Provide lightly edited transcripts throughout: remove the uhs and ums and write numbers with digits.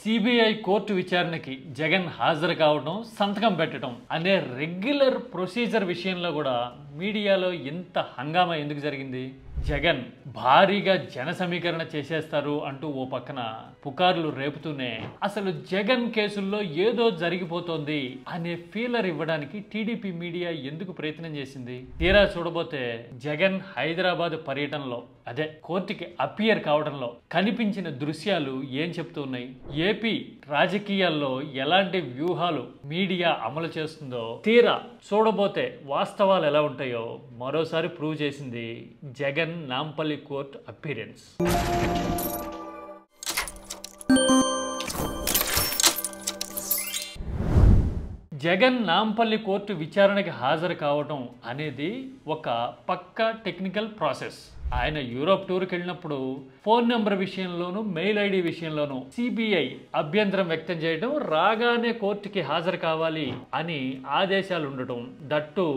CBI court విచారణకి జగన్ హాజరు కావడం, సంతకం పెట్టడం అనే రెగ్యులర్ ప్రొసీజర్ విషయంలో కూడా మీడియాలో ఇంత హంగామా ఎందుకు జరిగింది? జగన్ భారీగా జన సమీకరణ చేసేస్తారు అంటూ ఓ పక్కన పుకార్లు రేపుతూనే అసలు జగన్ కేసుల్లో ఏదో జరిగిపోతోంది అనే ఫీలర్ ఇవ్వడానికి టీడీపీ మీడియా ఎందుకు ప్రయత్నం చేసింది? తీరా చూడబోతే జగన్ హైదరాబాద్ పర్యటనలో, అదే కోర్టుకి అపియర్ కావడంలో కనిపించిన దృశ్యాలు ఏం చెప్తున్నాయి? ఏపీ రాజకీయాల్లో ఎలాంటి వ్యూహాలు మీడియా అమలు చేస్తుందో తీరా చూడబోతే వాస్తవాలు ఎలా ఉంటాయో మరోసారి ప్రూవ్ చేసింది Jagan Nampally court appearance. Jagan Nampally court విచారణకి హాజరు కావడం అనేది ఒక పక్కా టెక్నికల్ ప్రాసెస్. ఆయన యూరోప్ టూర్కి వెళ్ళినప్పుడు ఫోన్ నెంబర్ విషయంలోనూ మెయిల్ ఐడి విషయంలోనూ సిబిఐ అభ్యంతరం వ్యక్తం చేయడం, రాగానే కోర్టుకి హాజరు కావాలి అని ఆదేశాలు ఉండటం, దట్టు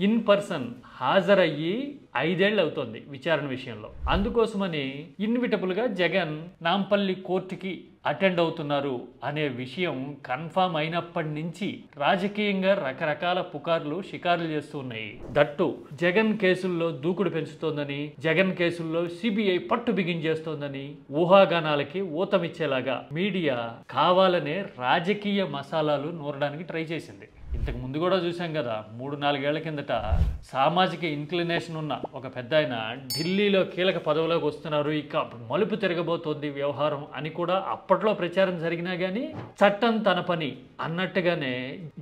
ఇన్ పర్సన్ హాజరయ్యి 5 ఏళ్ళు అవుతోంది విచారణ విషయంలో. అందుకోసమని ఇన్విటబుల్గా జగన్ నాంపల్లి కోర్టుకి అటెండ్ అవుతున్నారు అనే విషయం కన్ఫామ్ అయినప్పటి నుంచి రాజకీయంగా రకరకాల పుకార్లు షికారులు చేస్తూ ఉన్నాయి. దట్టు జగన్ కేసుల్లో దూకుడు పెంచుతోందని, జగన్ కేసుల్లో సిబిఐ పట్టు బిగించేస్తోందని ఊహాగానాలకి ఊతమిచ్చేలాగా మీడియా కావాలనే రాజకీయ మసాలాలు నూరడానికి ట్రై చేసింది. ఇంతకు ముందు కూడా చూసాం కదా, 3-4 ఏళ్ల కిందట సామాజిక ఇన్క్లినేషన్ ఉన్న ఒక పెద్ద ఆయన ఢిల్లీలో కీలక పదవిలోకి వస్తున్నారు, ఇక మలుపు తిరగబోతోంది వ్యవహారం అని కూడా అప్పట్లో ప్రచారం జరిగినా కానీ చట్టం తన పని అన్నట్టుగానే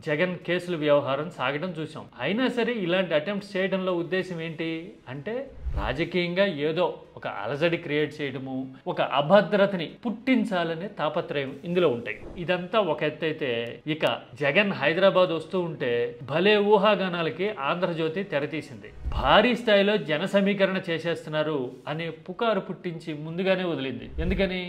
జగన్ కేసుల వ్యవహారం సాగడం చూసాం. అయినా సరే ఇలాంటి అటెంప్ట్స్ చేయడంలో ఉద్దేశం ఏంటి అంటే రాజకీయంగా ఏదో ఒక అలజడి క్రియేట్ చేయడము, ఒక అభద్రతని పుట్టించాలనే తాపత్రయం ఇందులో ఉంటాయి. ఇదంతా ఒక ఎత్తైతే, ఇక జగన్ హైదరాబాద్ వస్తూ ఉంటే భలే ఊహాగానాలకి ఆంధ్రజ్యోతి తెరతీసింది. భారీ స్థాయిలో జన సమీకరణ చేసేస్తున్నారు అనే పుకారు పుట్టించి ముందుగానే వదిలింది. ఎందుకని?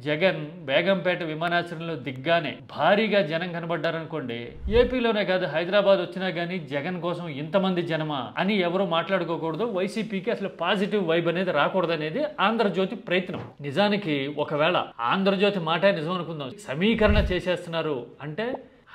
జగన్ బేగంపేట విమానాశ్రయంలో దిగ్గానే భారీగా జనం కనబడ్డారనుకోండి, ఏపీలోనే కాదు హైదరాబాద్ వచ్చినా కానీ జగన్ కోసం ఇంతమంది జనమా అని ఎవరు మాట్లాడుకోకూడదు, వైసీపీకి అసలు పాజిటివ్ వైబ్ అనేది రాకూడదు అనేది ఆంధ్రజ్యోతి ప్రయత్నం. నిజానికి ఒకవేళ ఆంధ్రజ్యోతి మాట నిజం అనుకుందాం, సమీకరణ చేసేస్తున్నారు అంటే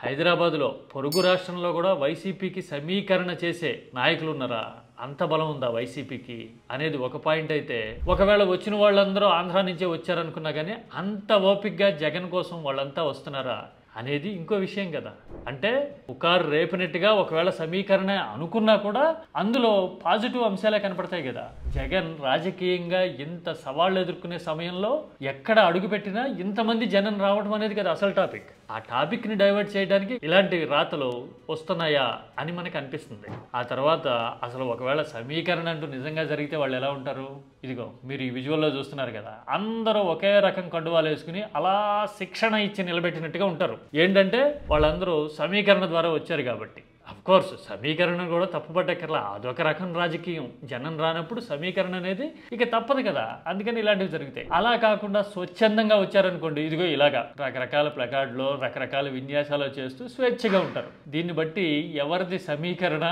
హైదరాబాద్లో పొరుగు రాష్ట్రంలో కూడా వైసీపీకి సమీకరణ చేసే నాయకులు ఉన్నారా? అంత బలం ఉందా వైసీపీకి అనేది ఒక పాయింట్ అయితే, ఒకవేళ వచ్చిన వాళ్ళందరూ ఆంధ్ర నుంచే వచ్చారనుకున్నా కానీ అంత ఓపిక్గా జగన్ కోసం వాళ్ళంతా వస్తున్నారా అనేది ఇంకో విషయం కదా. అంటే పుకారు రేపినట్టుగా ఒకవేళ సమీకరణ అనుకున్నా కూడా అందులో పాజిటివ్ అంశాలే కనపడతాయి కదా. జగన్ రాజకీయంగా ఇంత సవాళ్ళు ఎదుర్కొనే సమయంలో ఎక్కడ అడుగుపెట్టినా ఇంతమంది జనం రావడం అనేది కదా అసలు టాపిక్. ఆ టాపిక్ని డైవర్ట్ చేయడానికి ఇలాంటి రాతలు వస్తున్నాయా అని మనకు అనిపిస్తుంది. ఆ తర్వాత అసలు ఒకవేళ సమీకరణ అంటూ నిజంగా జరిగితే వాళ్ళు ఎలా ఉంటారు? ఇదిగో మీరు ఈ విజువల్లో చూస్తున్నారు కదా, అందరూ ఒకే రకం కండువాలు వేసుకుని అలా శిక్షణ ఇచ్చి నిలబెట్టినట్టుగా ఉంటారు. ఏంటంటే వాళ్ళందరూ సమీకరణ ద్వారా వచ్చారు కాబట్టి. అఫ్కోర్స్ సమీకరణ కూడా తప్పుపట్టక్కర్లా, అదొక రకం రాజకీయం. జనం రానప్పుడు సమీకరణ అనేది ఇక తప్పదు కదా, అందుకని ఇలాంటివి జరుగుతాయి. అలా కాకుండా స్వచ్ఛందంగా వచ్చారనుకోండి, ఇదిగో ఇలాగా రకరకాల ప్లకార్డులో రకరకాల విన్యాసాలు చేస్తూ స్వేచ్ఛగా ఉంటారు. దీన్ని బట్టి ఎవరిది సమీకరణ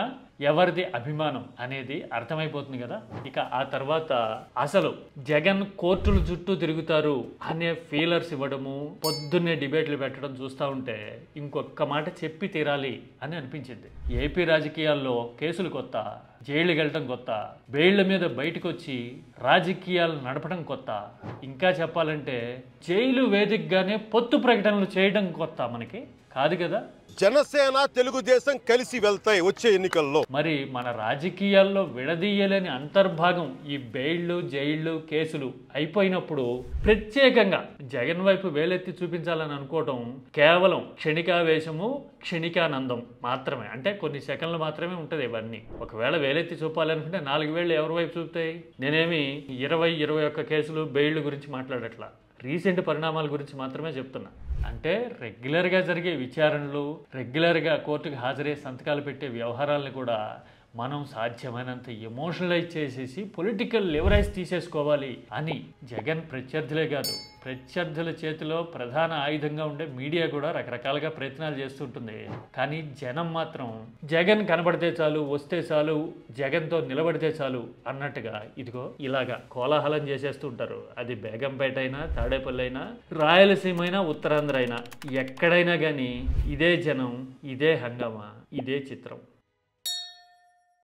ఎవరిది అభిమానం అనేది అర్థమైపోతుంది కదా. ఇక ఆ తర్వాత అసలు జగన్ కోర్టుల చుట్టూ తిరుగుతారు అనే ఫీలర్స్ ఇవ్వడము, పొద్దున్నే డిబేట్లు పెట్టడం చూస్తూ ఉంటే ఇంకొక మాట చెప్పి తీరాలి అని అనిపించింది. ఏపీ రాజకీయాల్లో కేసులు కొత్త, జైలుకి వెళ్ళటం కొత్త, బెయిళ్ల మీద బయటకు వచ్చి రాజకీయాలు నడపడం కొత్త, ఇంకా చెప్పాలంటే జైలు వేదికగానే పొత్తు ప్రకటనలు చేయడం కొత్త మనకి కాదు కదా. జనసేన తెలుగుదేశం కలిసి వెళ్తాయి వచ్చే ఎన్నికల్లో. మరి మన రాజకీయాల్లో విడదీయలేని అంతర్భాగం ఈ బెయిళ్లు, జైళ్లు, కేసులు అయిపోయినప్పుడు ప్రత్యేకంగా జగన్ వైపు వేలెత్తి చూపించాలని అనుకోవటం కేవలం క్షణికావేశము, క్షణికానందం మాత్రమే. అంటే కొన్ని సెకండ్లు మాత్రమే ఉంటుంది ఇవన్నీ. ఒకవేళ వేలెత్తి చూపాలనుకుంటే 4 వేళ్ళు ఎవరి వైపు చూపుతాయి? నేనేమి 20-21 కేసులు బెయిళ్ల గురించి మాట్లాడట్లా, రీసెంట్ పరిణామాల గురించి మాత్రమే చెప్తున్నా. అంటే రెగ్యులర్గా జరిగే విచారణలు, రెగ్యులర్గా కోర్టుకు హాజరై సంతకాలు పెట్టే వ్యవహారాలను కూడా మనం సాధ్యమైనంత ఎమోషనలైజ్ చేసేసి పొలిటికల్ లివరేజ్ తీసేసుకోవాలి అని జగన్ ప్రత్యర్థులే కాదు, ప్రత్యర్థుల చేతిలో ప్రధాన ఆయుధంగా ఉండే మీడియా కూడా రకరకాలుగా ప్రయత్నాలు చేస్తుంటుంది. కానీ జనం మాత్రం జగన్ కనబడితే చాలు, వస్తే చాలు, జగన్తో నిలబడితే చాలు అన్నట్టుగా ఇదిగో ఇలాగా కోలాహలం చేసేస్తుంటారు. అది బేగంపేట అయినా, తాడేపల్లి అయినా, రాయలసీమ అయినా, ఉత్తరాంధ్ర అయినా, ఎక్కడైనా కానీ ఇదే జనం, ఇదే హంగామా, ఇదే చిత్రం.